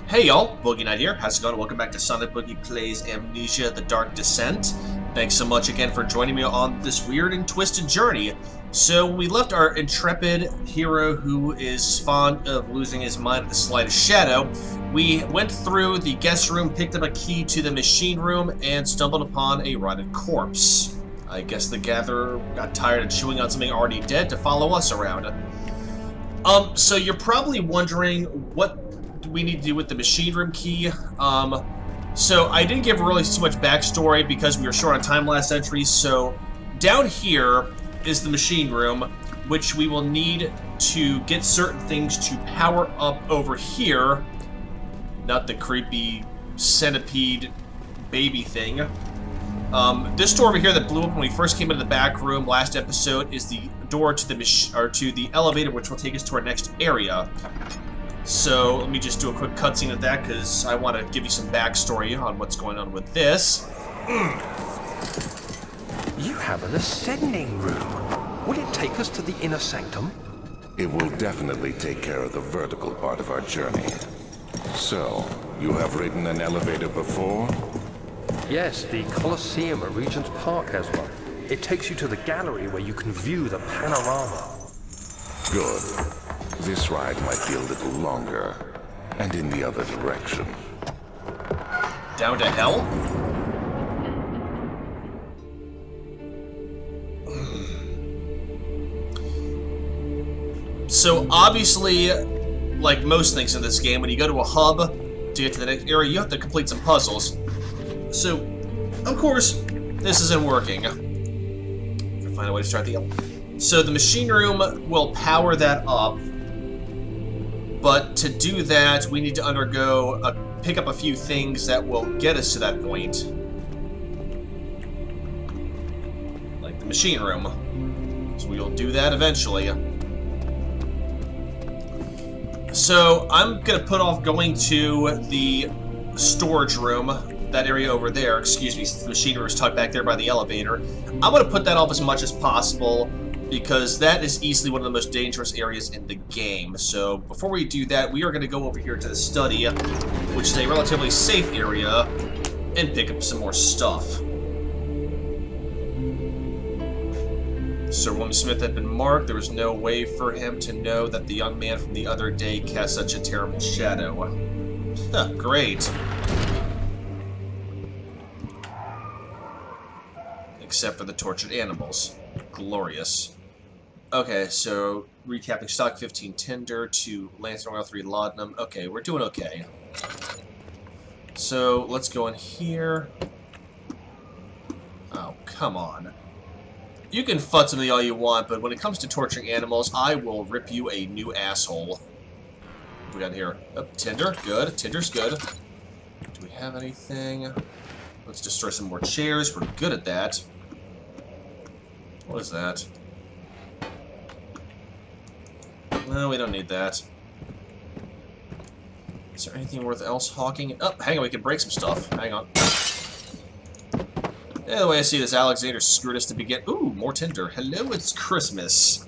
Hey y'all, Boogie Night here. How's it going? Welcome back to Sonic Boogie Plays Amnesia: The Dark Descent. Thanks so much again for joining me on this weird and twisted journey. So we left our intrepid hero who is fond of losing his mind at the slightest shadow. We went through the guest room, picked up a key to the machine room, and stumbled upon a rotted corpse. I guess the gatherer got tired of chewing on something already dead to follow us around. So you're probably wondering what we need to do with the machine room key. So I didn't give really too much backstory because we were short on time last entry. So down here is the machine room, which we will need to get certain things to power up over here. Not the creepy centipede baby thing. This door over here that blew up when we first came into the back room last episode is the door to the elevator, which will take us to our next area. So let me just do a quick cutscene of that because I want to give you some backstory on what's going on with this. You have an ascending room. Will it take us to the inner sanctum? It will definitely take care of the vertical part of our journey. So, you have ridden an elevator before? Yes, the Colosseum at Regent's Park has one. It takes you to the gallery where you can view the panorama. Good. This ride might be a little longer, and in the other direction. Down to hell? So obviously, like most things in this game, when you go to a hub to get to the next area, you have to complete some puzzles. So, of course, this isn't working. If I can find a way to start the... So the machine room will power that up. But to do that, we need to pick up a few things that will get us to that point. Like the machine room. So we'll do that eventually. So I'm going to put off going to the storage room, that area over there. Excuse me, the machine room is tucked back there by the elevator. I'm going to put that off as much as possible, because that is easily one of the most dangerous areas in the game. So before we do that, we are going to go over here to the study, which is a relatively safe area, and pick up some more stuff. Sir William Smith had been marked. There was no way for him to know that the young man from the other day cast such a terrible shadow. Huh, great. Except for the tortured animals. Glorious. Okay, so recapping stock 15 tinder to lantern oil 3 laudanum. Okay, we're doing okay. So let's go in here. Oh, come on. You can futz me all you want, but when it comes to torturing animals, I will rip you a new asshole. What we got here? Oh, tinder, good. Tinder's good. Do we have anything? Let's destroy some more chairs. We're good at that. What is that? No, we don't need that. Is there anything worth else hawking? Oh, hang on, we can break some stuff. Hang on. Yeah, the way I see this, Alexander screwed us to begin. Ooh, more tinder. Hello, it's Christmas.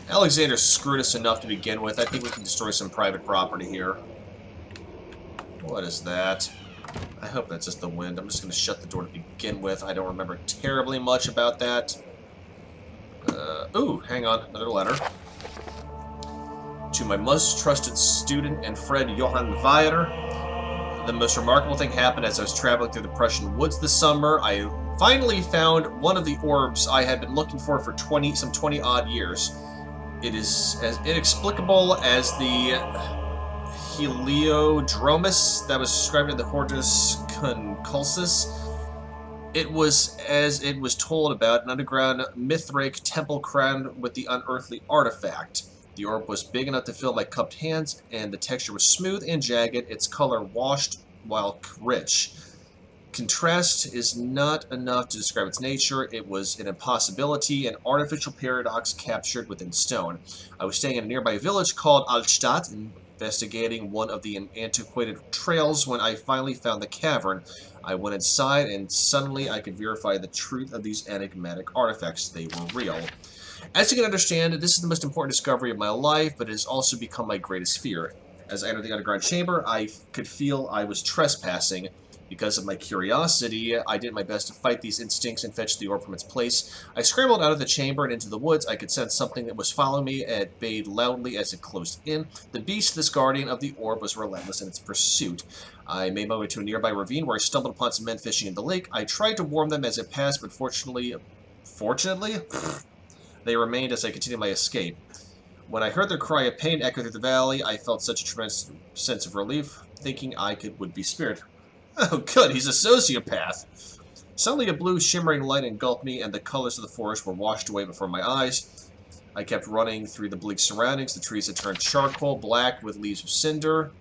Alexander screwed us enough to begin with. I think we can destroy some private property here. What is that? I hope that's just the wind. I'm just going to shut the door to begin with. I don't remember terribly much about that. Ooh, hang on. Another letter. To my most trusted student and friend, Johann Weyer. The most remarkable thing happened as I was traveling through the Prussian woods this summer. I finally found one of the orbs I had been looking for some 20-odd years. It is as inexplicable as the Heliodromus that was described in the Hortus Concursus. It was, as it was told, about an underground Mithraic temple crowned with the unearthly artifact. The orb was big enough to fill my cupped hands, and the texture was smooth and jagged, its color washed while rich. Contrast is not enough to describe its nature. It was an impossibility, an artificial paradox captured within stone. I was staying in a nearby village called Altstadt, investigating one of the antiquated trails when I finally found the cavern. I went inside, and suddenly I could verify the truth of these enigmatic artifacts. They were real. As you can understand, this is the most important discovery of my life, but it has also become my greatest fear. As I entered the underground chamber, I could feel I was trespassing. Because of my curiosity, I did my best to fight these instincts and fetch the orb from its place. I scrambled out of the chamber and into the woods. I could sense something that was following me. It bayed loudly as it closed in. The beast, this guardian of the orb, was relentless in its pursuit. I made my way to a nearby ravine where I stumbled upon some men fishing in the lake. I tried to warn them as it passed, but fortunately, they remained as I continued my escape. When I heard their cry of pain echo through the valley, I felt such a tremendous sense of relief, thinking would be spared. Oh, good, he's a sociopath. Suddenly a blue shimmering light engulfed me, and the colors of the forest were washed away before my eyes. I kept running through the bleak surroundings. The trees had turned charcoal, black, with leaves of cinder.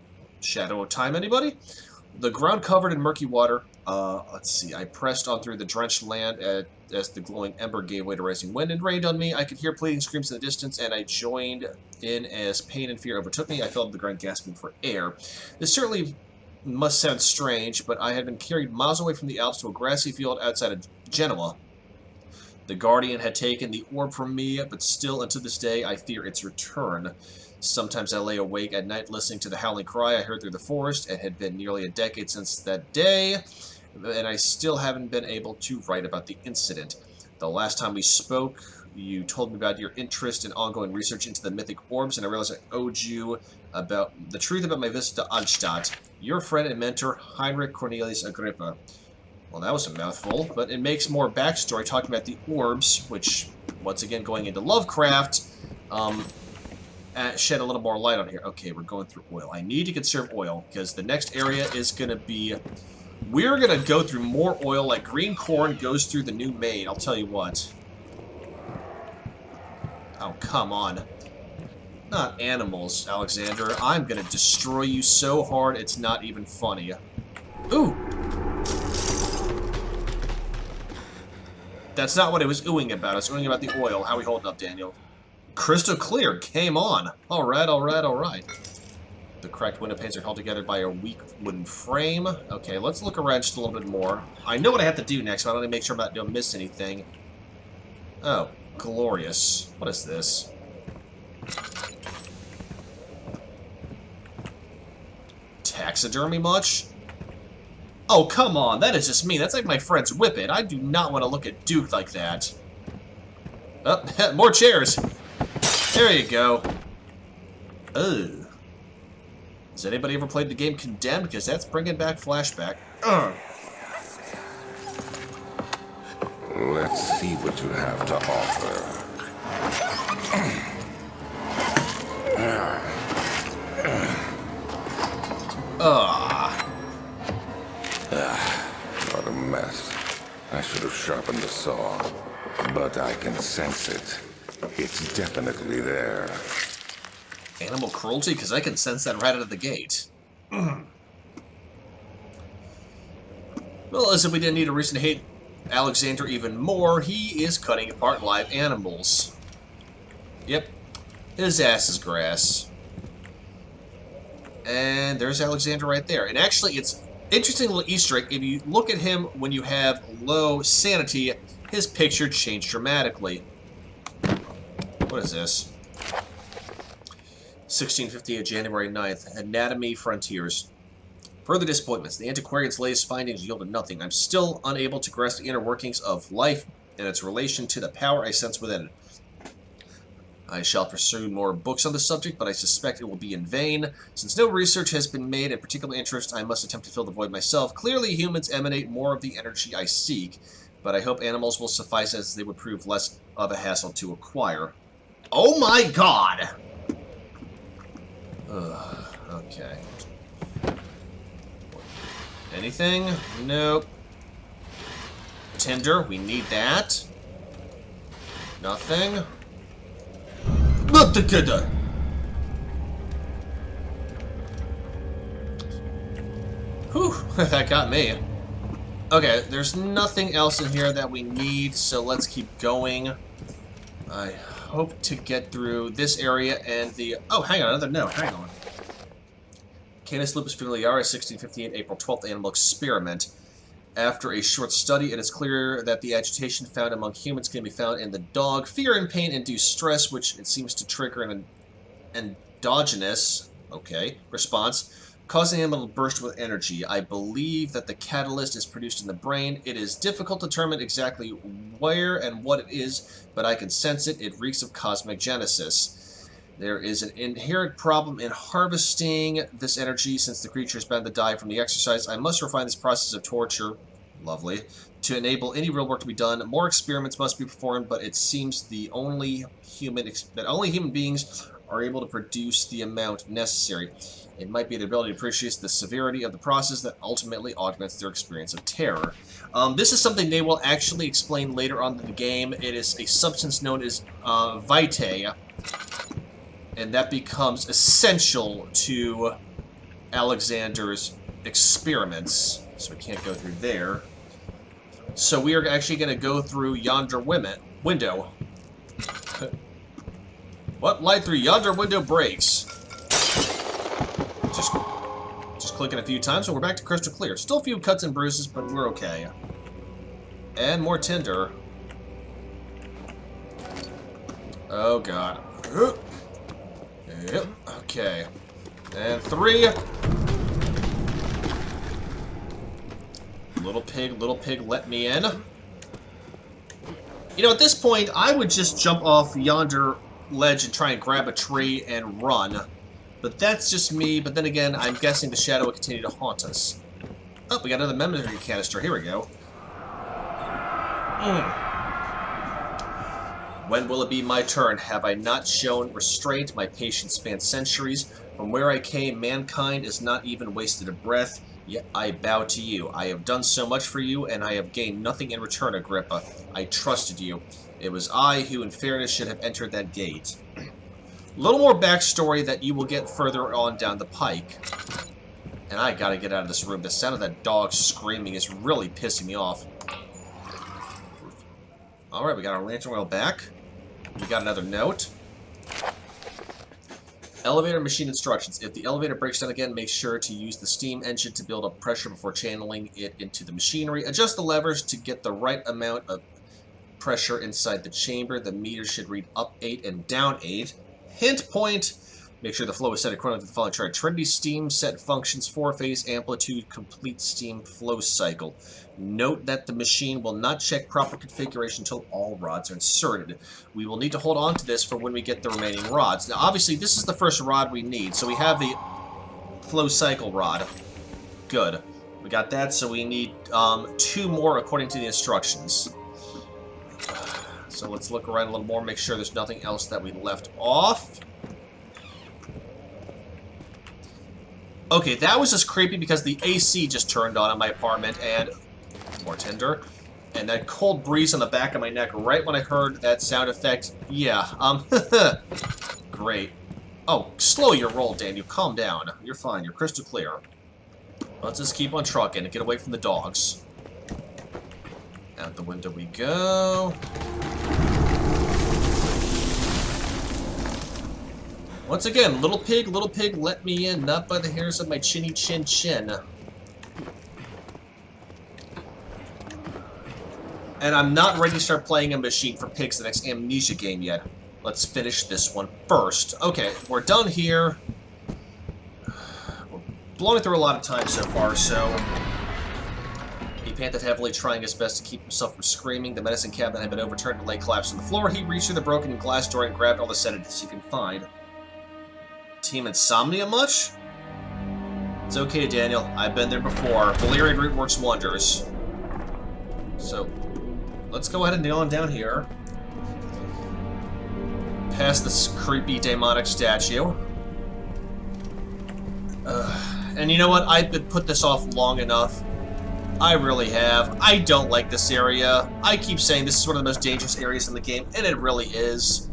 Shadow of time, anybody? The ground covered in murky water. Let's see. I pressed on through the drenched land as the glowing ember gave way to rising wind and rained on me. I could hear pleading screams in the distance, and I joined in as pain and fear overtook me. I fell to the ground gasping for air. This certainly must sound strange, but I had been carried miles away from the Alps to a grassy field outside of Genoa. The Guardian had taken the orb from me, but still, unto this day, I fear its return. Sometimes I lay awake at night listening to the howling cry I heard through the forest. It had been nearly a decade since that day, and I still haven't been able to write about the incident. The last time we spoke, you told me about your interest in ongoing research into the mythic orbs, and I realized I owed you about the truth about my visit to Anstadt. Your friend and mentor, Heinrich Cornelius Agrippa. Well, that was a mouthful, but it makes more backstory talking about the orbs, which, once again, going into Lovecraft, shed a little more light on here. Okay, we're going through oil. I need to conserve oil, because the next area is going to be... We're going to go through more oil like green corn goes through the new maid, I'll tell you what. Oh, come on. Not animals, Alexander. I'm gonna destroy you so hard it's not even funny. Ooh! That's not what it was oohing about. I was oohing about the oil. How we holding up, Daniel? Crystal clear. Game on. Alright, alright, alright. The cracked window panes are held together by a weak wooden frame. Okay, let's look around just a little bit more. I know what I have to do next, but I want to make sure I don't miss anything. Oh, glorious. What is this? Taxidermy much? Oh, come on. That is just me. That's like my friend's whippet. I do not want to look at Duke like that. Oh, more chairs. There you go. Ugh. Has anybody ever played the game Condemned? Because that's bringing back flashback. Ugh. Let's see what you have to offer. What a mess. I should have sharpened the saw, but I can sense it. It's definitely there. Animal cruelty? Because I can sense that right out of the gate. Well, as if we didn't need a reason to hate Alexander even more, he is cutting apart live animals. Yep. His ass is grass. And there's Alexander right there. And actually, it's interesting little Easter egg. If you look at him when you have low sanity, his picture changed dramatically. What is this? 1658, January 9th. Anatomy Frontiers. Further disappointments. The antiquarian's latest findings yielded nothing. I'm still unable to grasp the inner workings of life and its relation to the power I sense within it. I shall pursue more books on the subject, but I suspect it will be in vain. Since no research has been made of particular interest, I must attempt to fill the void myself. Clearly, humans emanate more of the energy I seek, but I hope animals will suffice as they would prove less of a hassle to acquire. Oh my god! Ugh, okay. Anything? Nope. Tinder, we need that. Nothing. Look the good. Whew, that got me. Okay, there's nothing else in here that we need, so let's keep going. I hope to get through this area and the... Oh, hang on, another note, hang on. Canis lupus familiaris, 1658, April 12th, animal experiment. After a short study, it is clear that the agitation found among humans can be found in the dog. Fear and pain induce stress, which it seems to trigger an endogenous Okay. Response. Causing him to burst with energy. I believe that the catalyst is produced in the brain. It is difficult to determine exactly where and what it is, but I can sense it. It reeks of cosmic genesis. There is an inherent problem in harvesting this energy since the creature is bound to die from the exercise. I must refine this process of torture. Lovely. To enable any real work to be done, more experiments must be performed, but it seems that only human beings are able to produce the amount necessary. It might be the ability to appreciate the severity of the process that ultimately augments their experience of terror. This is something they will actually explain later on in the game. It is a substance known as vitae, and that becomes essential to Alexander's experiments. So we can't go through there. So we are actually going to go through yonder window. What light through yonder window breaks? Just clicking a few times, and we're back to crystal clear. Still a few cuts and bruises, but we're okay. And more tinder. Oh god. Yep. Okay. And 3. Little pig, let me in. You know, at this point, I would just jump off yonder ledge and try and grab a tree and run. But that's just me, but then again, I'm guessing the shadow will continue to haunt us. Oh, we got another memory canister. Here we go. When will it be my turn? Have I not shown restraint? My patience spans centuries. From where I came, mankind has not even wasted a breath. Yet I bow to you. I have done so much for you, and I have gained nothing in return, Agrippa. I trusted you. It was I who, in fairness, should have entered that gate. A little more backstory that you will get further on down the pike. And I gotta get out of this room. The sound of that dog screaming is really pissing me off. Alright, we got our lantern oil back. We got another note. Elevator machine instructions. If the elevator breaks down again, make sure to use the steam engine to build up pressure before channeling it into the machinery. Adjust the levers to get the right amount of pressure inside the chamber. The meter should read up 8 and down 8. Hint point. Make sure the flow is set according to the following chart. Trinity steam set functions 4-phase amplitude complete steam flow cycle. Note that the machine will not check proper configuration until all rods are inserted. We will need to hold on to this for when we get the remaining rods. Now, obviously, this is the first rod we need. So we have the flow cycle rod. Good. We got that, so we need 2 more according to the instructions. So let's look around a little more, make sure there's nothing else that we left off. Okay, that was just creepy because the AC just turned on in my apartment, and more tinder. And that cold breeze on the back of my neck right when I heard that sound effect. Yeah, great. Oh, slow your roll, Daniel. Calm down. You're fine. You're crystal clear. Let's just keep on trucking and get away from the dogs. Out the window we go. Once again, little pig, let me in, not by the hairs of my chinny chin chin. And I'm not ready to start playing a machine for pigs the next Amnesia game yet. Let's finish this one first. Okay, we're done here. We're blowing through a lot of time so far, so... He panted heavily, trying his best to keep himself from screaming. The medicine cabinet had been overturned and lay collapsed on the floor. He reached through the broken glass door and grabbed all the sedatives he could find. Team Insomnia much? It's okay, Daniel. I've been there before. Valerian root works wonders. So, let's go ahead and nail him down here. Past this creepy demonic statue. And you know what? I've been put this off long enough. I really have. I don't like this area. I keep saying this is one of the most dangerous areas in the game, and it really is.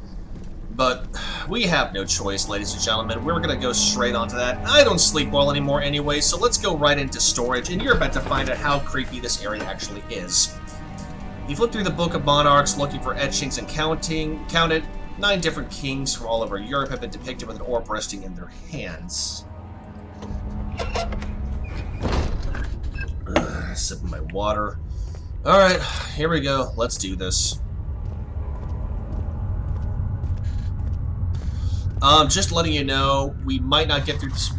But we have no choice, ladies and gentlemen. We're going to go straight onto that. I don't sleep well anymore anyway, so let's go right into storage, and you're about to find out how creepy this area actually is. You flip through the Book of Monarchs looking for etchings and counted 9 different kings from all over Europe have been depicted with an orb resting in their hands. Sipping my water. Alright, here we go. Let's do this. Just letting you know, we might not get through this.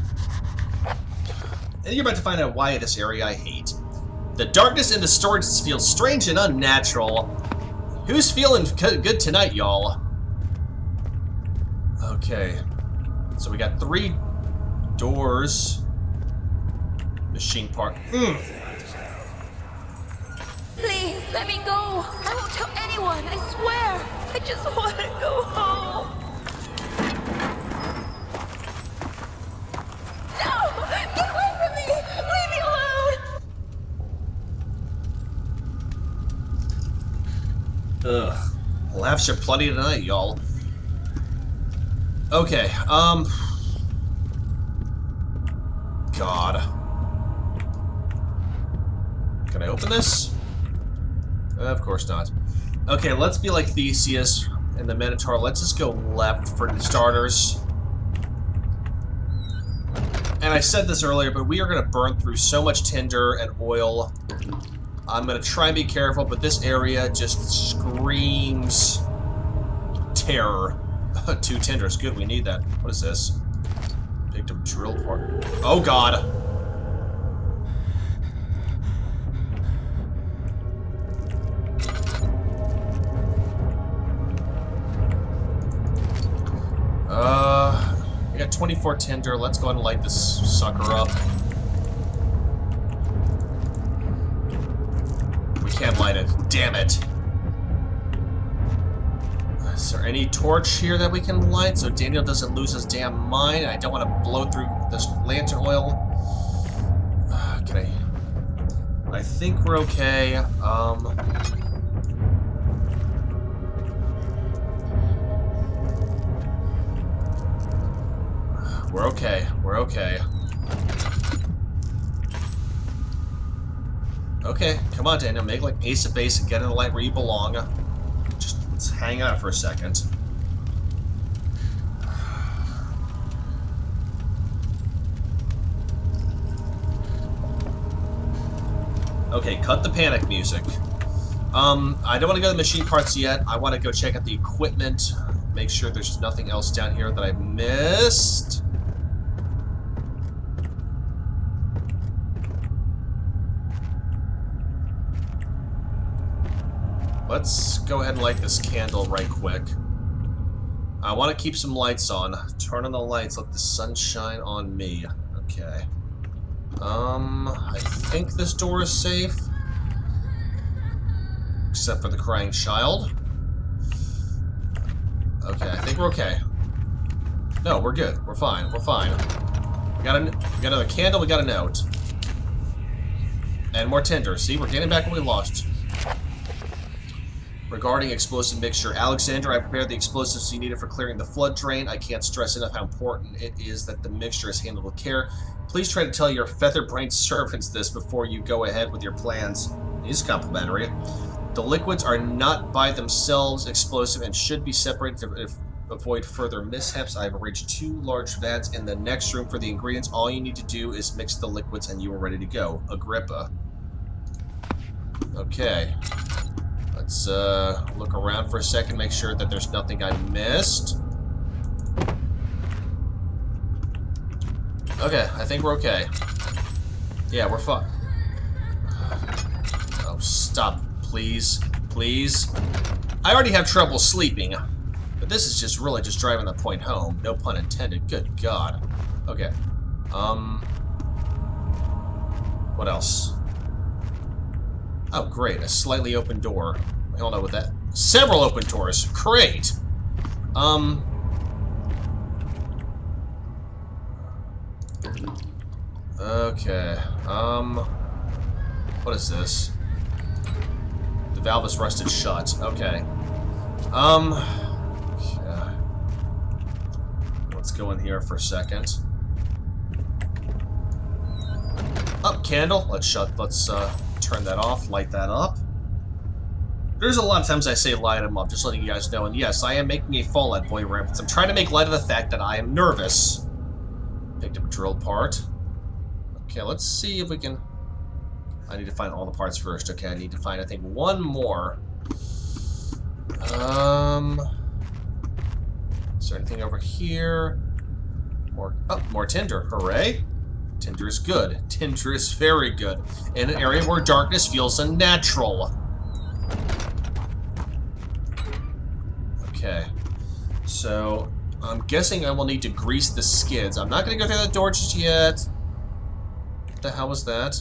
And you're about to find out why this area I hate. The darkness in the storage feels strange and unnatural. Who's feeling good tonight, y'all? Okay. So we got 3 doors. Machine part. Please, let me go. I won't tell anyone, I swear. I just want to go home. No! Get away from me! Leave me alone! Ugh. Laughs are plenty tonight, y'all. Okay, God. Can I open this? Of course not. Okay, let's be like Theseus and the Minotaur. Let's just go left for the starters. And I said this earlier, but we are going to burn through so much tinder and oil. I'm going to try and be careful, but this area just screams terror. 2 tinders. Good, we need that. What is this? Picked up drill part. Oh, God. We got 24 tinder. Let's go ahead and light this sucker up. We can't light it. Damn it. Is there any torch here that we can light so Daniel doesn't lose his damn mind? I don't want to blow through this lantern oil. Can I think we're okay. We're okay. We're okay. Okay, come on, Daniel. Make like Ace of Base and get in the light where you belong. Just let's hang out for a second. Okay, cut the panic music. I don't want to go to the machine parts yet. I want to go check out the equipment. Make sure there's nothing else down here that I missed. Let's go ahead and light this candle right quick. I want to keep some lights on. Turn on the lights, let the sun shine on me. Okay. I think this door is safe. Except for the crying child. Okay, I think we're okay. No, we're good. We're fine. We're fine. We got another candle, we got a note. And more tinder. See, we're getting back what we lost. Regarding explosive mixture, Alexander, I prepared the explosives you needed for clearing the flood drain. I can't stress enough how important it is that the mixture is handled with care. Please try to tell your feather-brained servants this before you go ahead with your plans. He's complimentary. The liquids are not by themselves explosive and should be separated to avoid further mishaps. I have arranged 2 large vats in the next room for the ingredients. All you need to do is mix the liquids and you are ready to go. Agrippa. Okay. Let's look around for a second, make sure that there's nothing I missed. Okay, I think we're okay. Yeah, we're fine. Oh, stop, please. Please. I already have trouble sleeping, but this is just really just driving the point home. No pun intended. Good God. Okay. What else? Oh, great. A slightly open door. I don't know what that... Several open doors. Great. Okay. What is this? The valve is rusted shut. Okay. Let's go in here for a second. Up, candle. Let's turn that off, light that up. There's a lot of times I say light them up, just letting you guys know. And yes, I am making a Fallout Boy reference. I'm trying to make light of the fact that I am nervous. Picked up a drill part. Okay, let's see if we can... I need to find all the parts first. Okay, I need to find, I think, one more. Is there anything over here? More tinder. Hooray. Tinder is good. Tinder is very good. In an area where darkness feels unnatural. Okay. So, I'm guessing I will need to grease the skids. I'm not going to go through that door just yet. What the hell was that?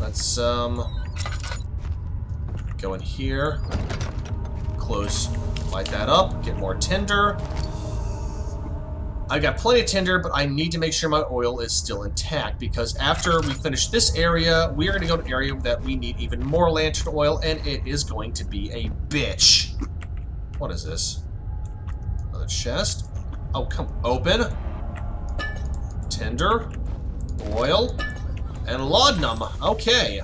Let's, go in here. Close. Light that up. Get more tinder. I got plenty of tinder, but I need to make sure my oil is still intact, because after we finish this area, we are going to go to an area that we need even more lantern oil, and it is going to be a bitch. What is this? Another chest? Oh, come open. Tinder, oil, and laudanum. Okay.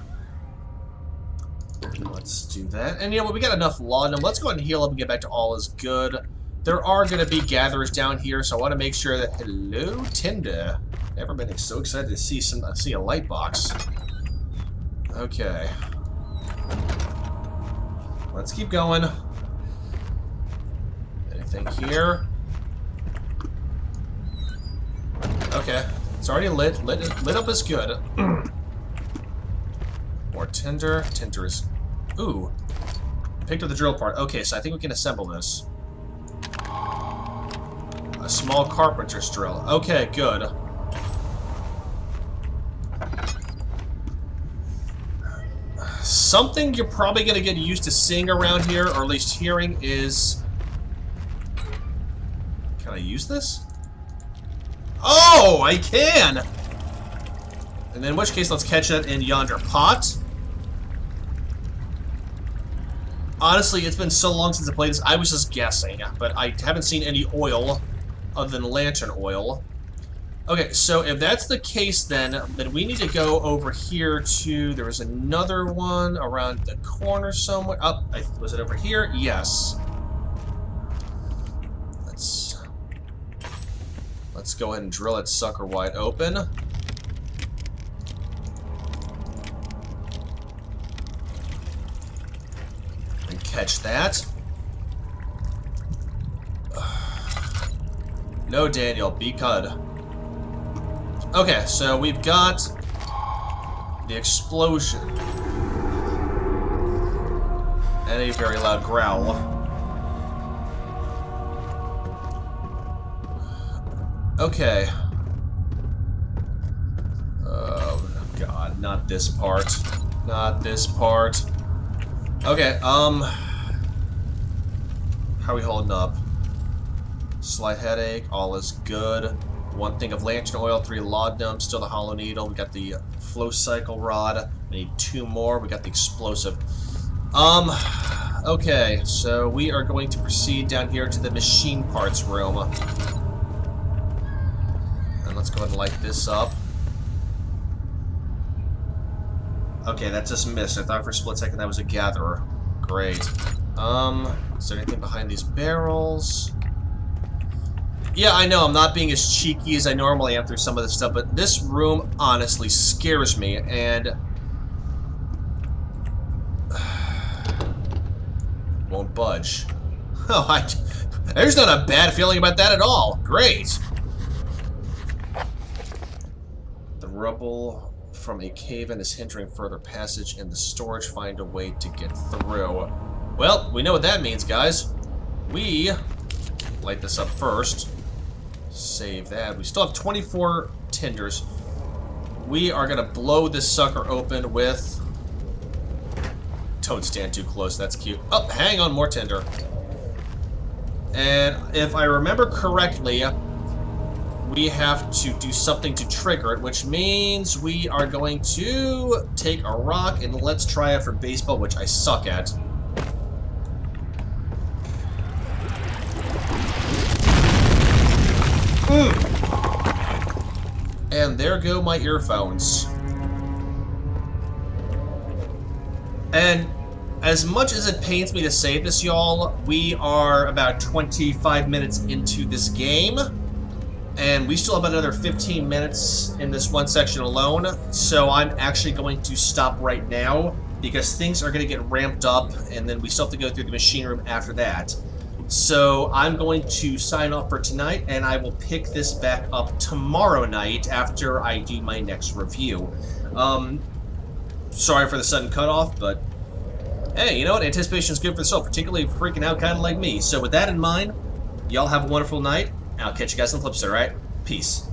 Let's do that. And you know what? We got enough laudanum. Let's go ahead and heal up and get back to all is good. There are going to be gatherers down here, so I want to make sure that... Hello, Tinder. Never been so excited to see a light box. Okay. Let's keep going. Anything here? Okay. It's already lit. Lit up is good. More tinder. Tinder is... Ooh. Picked up the drill part. Okay, so I think we can assemble this. A small carpenter's drill. Okay, good. Something you're probably going to get used to seeing around here, or at least hearing, is... Can I use this? Oh, I can! And then in which case, let's catch it in yonder pot. Honestly, it's been so long since I played this, I was just guessing, but I haven't seen any oil other than lantern oil. Okay, so if that's the case, then we need to go over here to... There was another one around the corner somewhere. Oh, was it over here? Yes. Let's go ahead and drill that sucker wide open. And catch that. No, Daniel, be cud. Okay, so we've got the explosion. And a very loud growl. Okay. Oh, God, not this part. Not this part. Okay, how are we holding up? Slight headache, all is good. 1 thing of lantern oil, 3 laudanum, still the hollow needle. We got the flow cycle rod. We need 2 more. We got the explosive. Okay, so we are going to proceed down here to the machine parts room. And let's go ahead and light this up. Okay, that just missed. I thought for a split second that was a gatherer. Great. Is there anything behind these barrels? Yeah, I know, I'm not being as cheeky as I normally am through some of this stuff, but this room honestly scares me, and... won't budge. Oh, there's not a bad feeling about that at all. Great! The rubble from a cave-in is hindering further passage in the storage. Find a way to get through. Well, we know what that means, guys. We light this up first. Save that. We still have 24 tinders. We are going to blow this sucker open with... Don't stand too close. That's cute. Oh, hang on. More tinder. And if I remember correctly, we have to do something to trigger it, which means we are going to take a rock and let's try it for baseball, which I suck at. And there go my earphones. And as much as it pains me to say this, y'all, we are about 25 minutes into this game. And we still have another 15 minutes in this one section alone. So I'm actually going to stop right now, because things are going to get ramped up, and then we still have to go through the machine room after that. So I'm going to sign off for tonight, and I will pick this back up tomorrow night after I do my next review. Sorry for the sudden cutoff, but hey, you know what? Anticipation is good for the soul, particularly freaking out kind of like me. So with that in mind, y'all have a wonderful night, and I'll catch you guys on the flip side, alright? Peace.